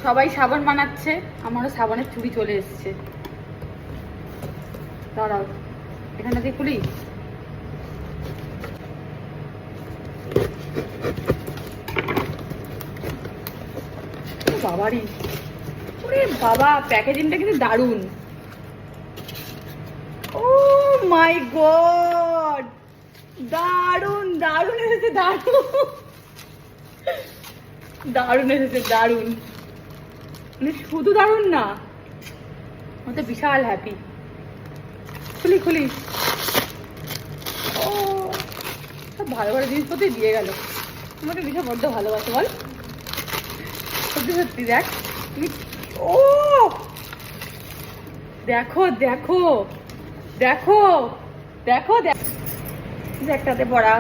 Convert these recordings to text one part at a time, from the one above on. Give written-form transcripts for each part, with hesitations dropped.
সবাই সাবান বানাচ্ছে, আমারও সাবানের চুড়ি চলে এসছে। দাঁড়াও, এখানে দিয়ে খুলি। বাবারি, ওরে বাবা, প্যাকেজিংটা কিন্তু দারুণ। ও মাই গড, দারুণ দারুণ এসেছে, দারুণ দারুণ এসেছে, দারুণ। মানে শুধু দারুণ না, আমি তো বিশাল হ্যাপি। খুলি খুলি। ও, সব ভালো ভালো জিনিসপত্রই দিয়ে গেল। আমাকে ভীষণ বড্ড ভালোবাসে বল, সত্যি সত্যি। দেখ তুমি, ও দেখো দেখো দেখো দেখো দেখো, একটাতে পড়া।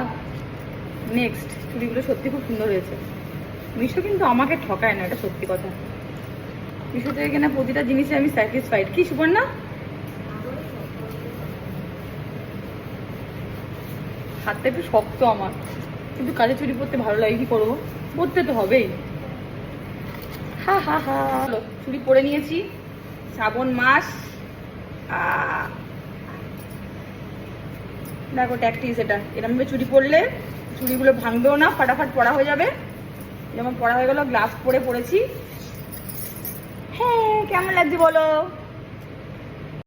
নেক্সট, চুড়িগুলো সত্যি খুব সুন্দর হয়েছে। মিশো কিন্তু আমাকে ঠকায় না, এটা সত্যি কথা। মিশো থেকে কেনা প্রতিটা জিনিসে আমি স্যাটিসফাইড। কি সুবর্ণা, হাতটা একটু শক্ত আমার, কিন্তু কাজে চুড়ি পরতে ভালো লাগে, কি করবো, পরতে তো হবেই। হা হা হা। চুড়ি পরে নিয়েছি, শ্রাবণ মাস। দেখো ট্যাকটিস, এটা এরমভাবে চুড়ি পরলে চুড়িগুলো ভাঙবেও না, ফাটাফাট পরা হয়ে যাবে। যেমন পরা হয়ে গেল, গ্লাভস পরে পরেছি। হ্যাঁ, কেমন লাগছে বলো?